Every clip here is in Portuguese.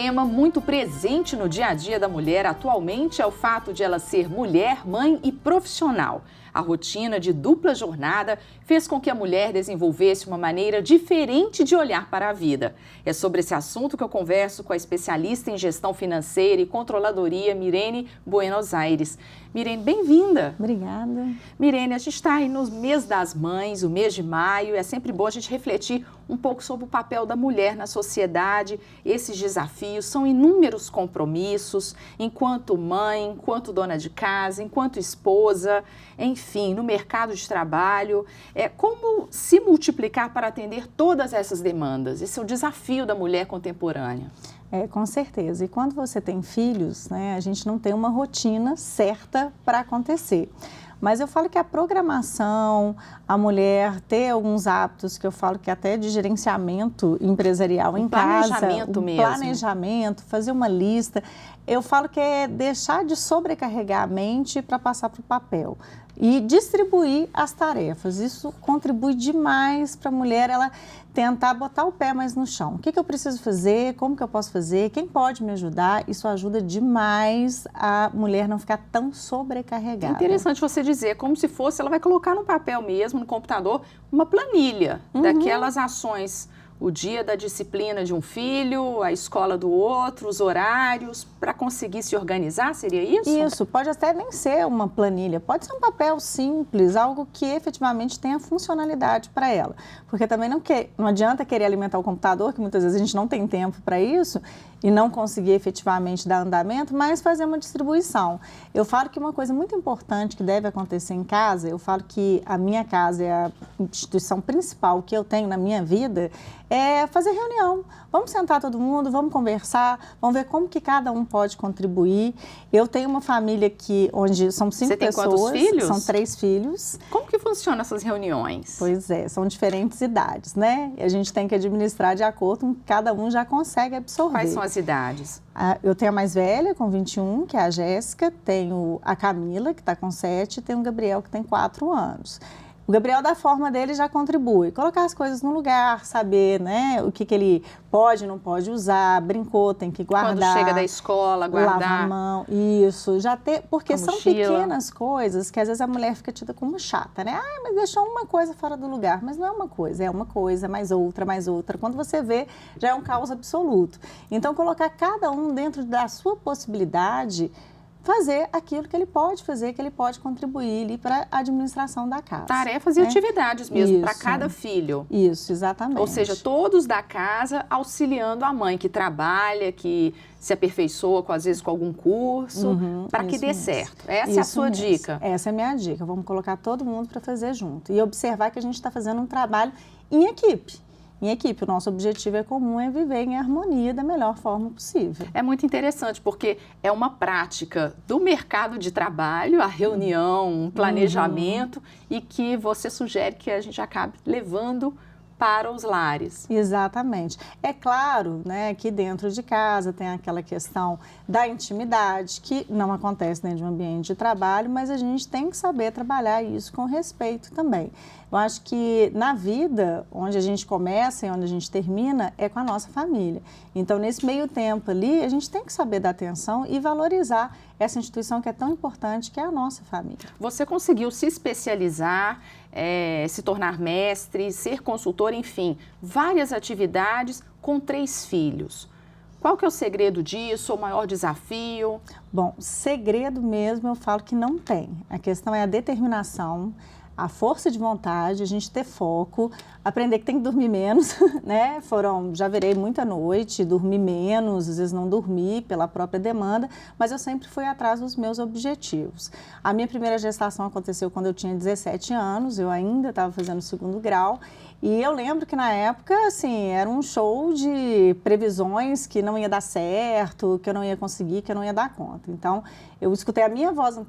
tema muito presente no dia a dia da mulher atualmente é o fato de ela ser mulher, mãe e profissional. A rotina de dupla jornada fez com que a mulher desenvolvesse uma maneira diferente de olhar para a vida. É sobre esse assunto que eu converso com a especialista em gestão financeira e controladoria, Mirene Buenos Aires. Mirene, bem-vinda. Obrigada. Mirene, a gente está aí no mês das mães, o mês de maio. É sempre bom a gente refletir um pouco sobre o papel da mulher na sociedade. Esses desafios são inúmeros compromissos, enquanto mãe, enquanto dona de casa, enquanto esposa, enfim, no mercado de trabalho. Como se multiplicar para atender todas essas demandas? Esse é o desafio da mulher contemporânea. Com certeza. E quando você tem filhos, né, a gente não tem uma rotina certa para acontecer. Mas eu falo que a programação, a mulher ter alguns hábitos que eu falo que até de gerenciamento empresarial em casa, planejamento mesmo. Planejamento, fazer uma lista. Eu falo que é deixar de sobrecarregar a mente para passar para o papel e distribuir as tarefas. Isso contribui demais para a mulher ela tentar botar o pé mais no chão. O que eu preciso fazer? Como que eu posso fazer? Quem pode me ajudar? Isso ajuda demais a mulher não ficar tão sobrecarregada. É interessante você dizer, como se fosse, ela vai colocar no papel mesmo, no computador, uma planilha daquelas ações. O dia da disciplina de um filho, a escola do outro, os horários, para conseguir se organizar, seria isso? Isso, pode até nem ser uma planilha, pode ser um papel simples, algo que efetivamente tenha funcionalidade para ela. Porque também não adianta querer alimentar o computador, que muitas vezes a gente não tem tempo para isso, e não conseguir efetivamente dar andamento, mas fazer uma distribuição. Eu falo que uma coisa muito importante que deve acontecer em casa, eu falo que a minha casa é a instituição principal que eu tenho na minha vida, é fazer reunião. Vamos sentar todo mundo, vamos conversar, vamos ver como que cada um pode contribuir. Eu tenho uma família onde são 5 pessoas. Você tem quantos filhos? São 3 filhos. Como que funcionam essas reuniões? Pois é, são diferentes idades, né? E a gente tem que administrar de acordo com que cada um já consegue absorver. Quais são as idades? Eu tenho a mais velha, com 21, que é a Jéssica, tenho a Camila, que está com 7, e tenho o Gabriel, que tem 4 anos. O Gabriel, da forma dele, já contribui. Colocar as coisas no lugar, saber, né, o que ele pode e não pode usar, brincou, tem que guardar. Quando chega da escola, guardar. Lavar a mão, isso. Porque são pequenas coisas que às vezes a mulher fica tida como chata, né? Mas deixou uma coisa fora do lugar. Mas não é uma coisa, mais outra, mais outra. Quando você vê, já é um caos absoluto. Então, colocar cada um dentro da sua possibilidade, fazer aquilo que ele pode fazer, que ele pode contribuir ali para a administração da casa. Tarefas e atividades mesmo, para cada filho. Isso, exatamente. Ou seja, todos da casa auxiliando a mãe que trabalha, que se aperfeiçoa, às vezes, com algum curso, para que dê certo. Essa é a sua dica. Essa é a minha dica. Vamos colocar todo mundo para fazer junto. E observar que a gente está fazendo um trabalho em equipe. O nosso objetivo é comum, é viver em harmonia da melhor forma possível. É muito interessante, porque é uma prática do mercado de trabalho, a reunião, um planejamento, e que você sugere que a gente acabe levando para os lares. Exatamente. É claro, né, que dentro de casa tem aquela questão da intimidade, que não acontece dentro de um ambiente de trabalho, mas a gente tem que saber trabalhar isso com respeito também. Eu acho que na vida, onde a gente começa e onde a gente termina, é com a nossa família. Então, nesse meio tempo ali, a gente tem que saber dar atenção e valorizar essa instituição que é tão importante, que é a nossa família. Você conseguiu se especializar, se tornar mestre, ser consultor, enfim, várias atividades com 3 filhos. Qual que é o segredo disso, o maior desafio? Bom, segredo mesmo eu falo que não tem. A questão é a determinação, a força de vontade, a gente ter foco, aprender que tem que dormir menos, né? Já virei muita noite, dormi menos, às vezes não dormi pela própria demanda, mas eu sempre fui atrás dos meus objetivos. A minha primeira gestação aconteceu quando eu tinha 17 anos, eu ainda estava fazendo o 2º grau, e eu lembro que na época, assim, era um show de previsões que não ia dar certo, que eu não ia conseguir, que eu não ia dar conta. Então, eu escutei a minha voz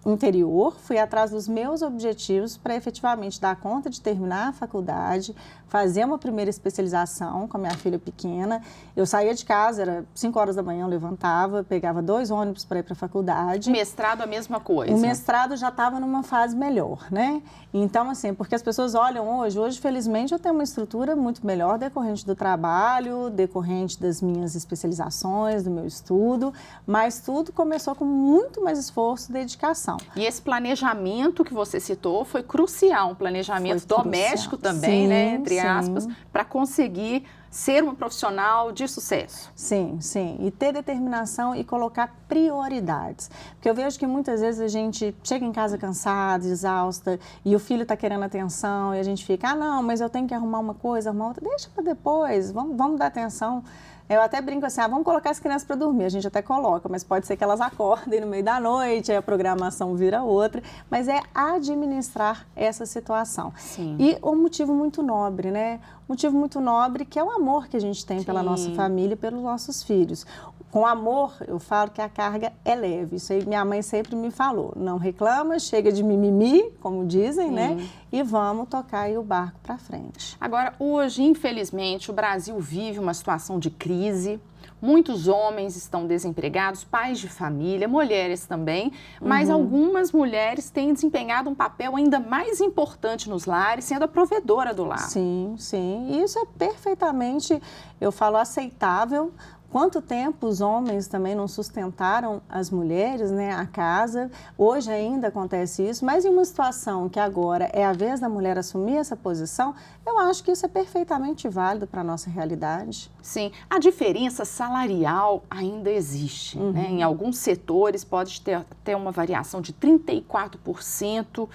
interior, fui atrás dos meus objetivos para efetivamente dar conta de terminar a faculdade, fazer uma primeira especialização com a minha filha pequena. Eu saía de casa, era 5 horas da manhã, eu levantava, pegava 2 ônibus para ir para a faculdade. Mestrado, a mesma coisa? O mestrado já estava numa fase melhor, né? Então, assim, porque as pessoas olham hoje, felizmente, eu tenho uma estrutura muito melhor decorrente do trabalho, decorrente das minhas especializações, do meu estudo, mas tudo começou com muito mais esforço e dedicação. E esse planejamento que você citou foi crucial, um planejamento doméstico também, sim, né, entre sim. aspas, para conseguir ser uma profissional de sucesso. Sim, sim. E ter determinação e colocar prioridades. Porque eu vejo que muitas vezes a gente chega em casa cansada, exausta, e o filho está querendo atenção, e a gente fica, não, mas eu tenho que arrumar uma coisa, arrumar outra. Deixa para depois, vamos dar atenção. Eu até brinco assim, vamos colocar as crianças para dormir. A gente até coloca, mas pode ser que elas acordem no meio da noite, aí a programação vira outra. Mas é administrar essa situação. Sim. E um motivo muito nobre, né? Um motivo muito nobre que é o amor que a gente tem pela nossa família e pelos nossos filhos. Com amor, eu falo que a carga é leve. Isso aí minha mãe sempre me falou. Não reclama, chega de mimimi, como dizem, né? E vamos tocar aí o barco para frente. Agora, hoje, infelizmente, o Brasil vive uma situação de crise. Muitos homens estão desempregados, pais de família, mulheres também, mas algumas mulheres têm desempenhado um papel ainda mais importante nos lares, sendo a provedora do lar. Sim, sim. E isso é perfeitamente, eu falo, aceitável. Quanto tempo os homens também não sustentaram as mulheres, né, a casa? Hoje ainda acontece isso, mas em uma situação que agora é a vez da mulher assumir essa posição, eu acho que isso é perfeitamente válido para a nossa realidade. Sim, a diferença salarial ainda existe, né? Em alguns setores pode ter uma variação de 34%,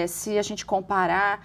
se a gente comparar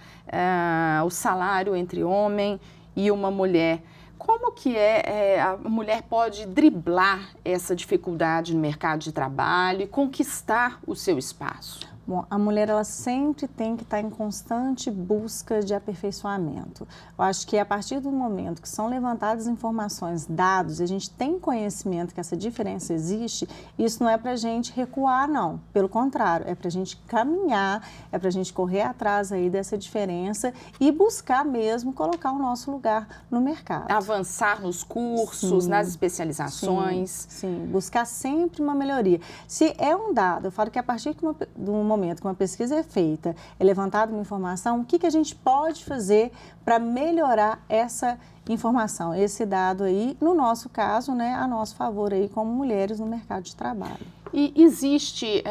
o salário entre homem e uma mulher. Como que a mulher pode driblar essa dificuldade no mercado de trabalho e conquistar o seu espaço? Bom, a mulher ela sempre tem que estar em constante busca de aperfeiçoamento. Eu acho que a partir do momento que são levantadas informações, dados, e a gente tem conhecimento que essa diferença existe, isso não é para a gente recuar, não. Pelo contrário, é para a gente caminhar, é para a gente correr atrás aí dessa diferença e buscar mesmo colocar o nosso lugar no mercado. Avançar nos cursos, nas especializações. Sim, buscar sempre uma melhoria. Se é um dado, eu falo que a partir do momento que uma pesquisa é feita, é levantada uma informação, o que a gente pode fazer para melhorar essa informação, esse dado aí, no nosso caso, né, a nosso favor aí como mulheres no mercado de trabalho. E existe,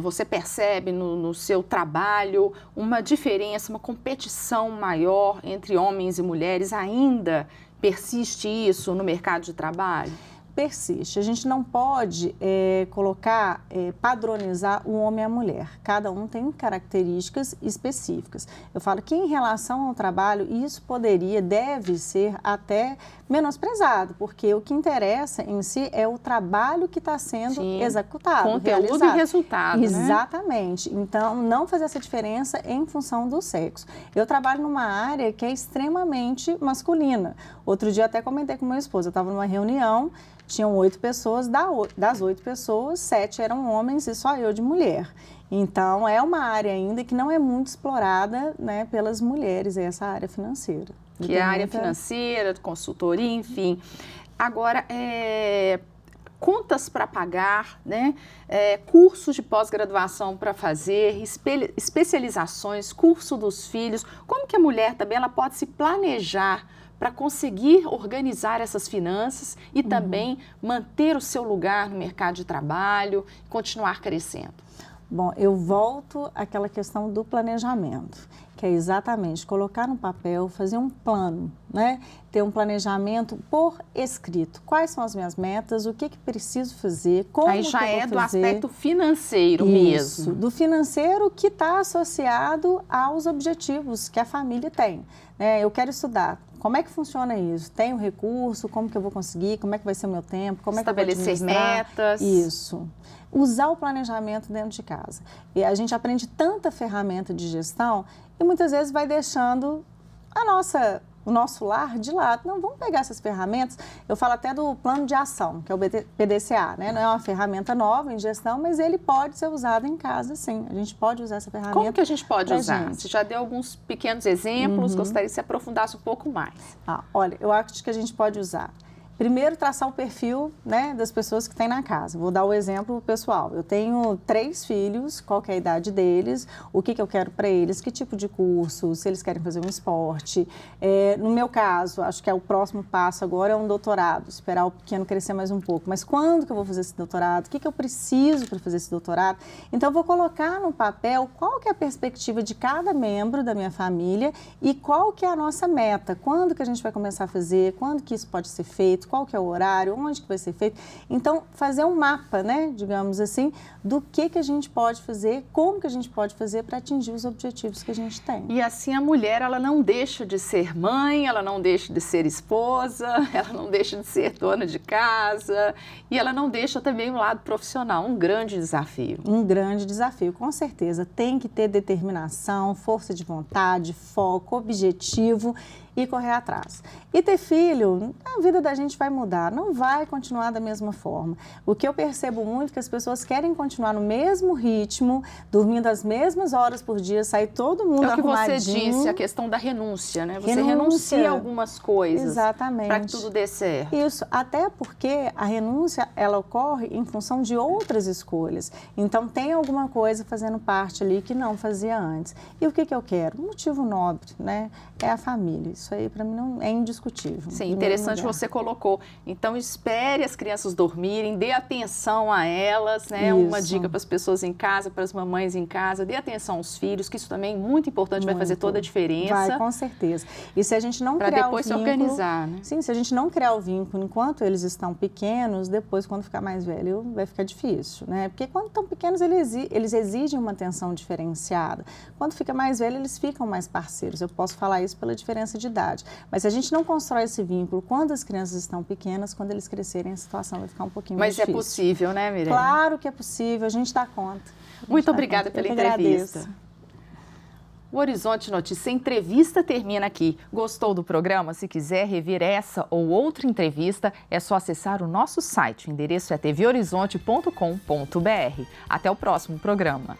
você percebe no seu trabalho uma diferença, uma competição maior entre homens e mulheres? Ainda persiste isso no mercado de trabalho? Persiste. A gente não pode padronizar o homem e a mulher. Cada um tem características específicas. Eu falo que em relação ao trabalho, isso deve ser até menosprezado, porque o que interessa em si é o trabalho que está sendo executado, conteúdo realizado. E resultado, Exatamente. Né? Então, não fazer essa diferença em função do sexo. Eu trabalho numa área que é extremamente masculina. Outro dia eu até comentei com meu esposo, eu estava numa reunião, tinham 8 pessoas, das 8 pessoas, 7 eram homens e só eu de mulher. Então, é uma área ainda que não é muito explorada, né, pelas mulheres, essa área financeira. Que é a área financeira, consultoria, enfim. Agora, contas para pagar, né? Cursos de pós-graduação para fazer, especializações, curso dos filhos. Como que a mulher também ela pode se planejar para conseguir organizar essas finanças e também manter o seu lugar no mercado de trabalho e continuar crescendo? Bom, eu volto àquela questão do planejamento, que é exatamente colocar no papel, fazer um plano, né? Ter um planejamento por escrito. Quais são as minhas metas, o que preciso fazer, como aí já que eu vou do fazer. Aspecto financeiro Isso, mesmo. do financeiro que está associado aos objetivos que a família tem. Eu quero estudar. Como é que funciona isso? Tenho recurso? Como que eu vou conseguir? Como é que vai ser o meu tempo? Como é que eu vou estabelecer metas. Isso. Usar o planejamento dentro de casa. E a gente aprende tanta ferramenta de gestão e muitas vezes vai deixando o o nosso lar de lado. Não, vamos pegar essas ferramentas. Eu falo até do plano de ação, que é o PDCA, né? Não é uma ferramenta nova em gestão, mas ele pode ser usado em casa, sim. A gente pode usar essa ferramenta. Como que a gente pode usar? Gente. Você já deu alguns pequenos exemplos, gostaria que você aprofundasse um pouco mais. Olha, eu acho que a gente pode usar. Primeiro, traçar o perfil, né, das pessoas que tem na casa. Vou dar o exemplo pessoal. Eu tenho 3 filhos, qual que é a idade deles, o que eu quero para eles, que tipo de curso, se eles querem fazer um esporte. No meu caso, acho que o próximo passo agora é um doutorado, esperar o pequeno crescer mais um pouco. Mas quando que eu vou fazer esse doutorado? O que eu preciso para fazer esse doutorado? Então, eu vou colocar no papel qual que é a perspectiva de cada membro da minha família e qual que é a nossa meta. Quando que a gente vai começar a fazer, quando que isso pode ser feito, qual que é o horário, onde que vai ser feito. Então, fazer um mapa, né, digamos assim, do que a gente pode fazer, como que a gente pode fazer para atingir os objetivos que a gente tem. E assim a mulher, ela não deixa de ser mãe, ela não deixa de ser esposa, ela não deixa de ser dona de casa e ela não deixa também o lado profissional, um grande desafio. Um grande desafio, com certeza. Tem que ter determinação, força de vontade, foco, objetivo e correr atrás. E ter filho, a vida da gente vai mudar, não vai continuar da mesma forma. O que eu percebo muito é que as pessoas querem continuar no mesmo ritmo, dormindo as mesmas horas por dia, sair todo mundo arrumadinho. É o que você disse, a questão da renúncia, né? Você renuncia a algumas coisas. Exatamente. Para que tudo dê certo. Isso, até porque a renúncia, ela ocorre em função de outras escolhas. Então, tem alguma coisa fazendo parte ali que não fazia antes. E o que eu quero? Um motivo nobre, né? É a família. Isso aí, para mim, não é indiscutível. Sim, interessante você colocou. Então, espere as crianças dormirem, dê atenção a elas, né? Isso. Uma dica para as pessoas em casa, para as mamães em casa, dê atenção aos filhos, que isso também é muito importante, vai fazer toda a diferença. Vai, com certeza. E se a gente não criar o vínculo... Para depois se organizar, né? Sim, se a gente não criar o vínculo enquanto eles estão pequenos, depois, quando ficar mais velho, vai ficar difícil, né? Porque quando estão pequenos, eles exigem uma atenção diferenciada. Quando fica mais velho, eles ficam mais parceiros. Eu posso falar isso pela diferença de idade. Mas se a gente não constrói esse vínculo quando as crianças estão pequenas, quando eles crescerem, a situação vai ficar um pouquinho mais difícil. Mas é possível, né, Mirelle? Claro que é possível, a gente dá conta. Muito obrigada pela entrevista. O Horizonte Notícia Entrevista termina aqui. Gostou do programa? Se quiser rever essa ou outra entrevista, é só acessar o nosso site. O endereço é tvhorizonte.com.br. Até o próximo programa.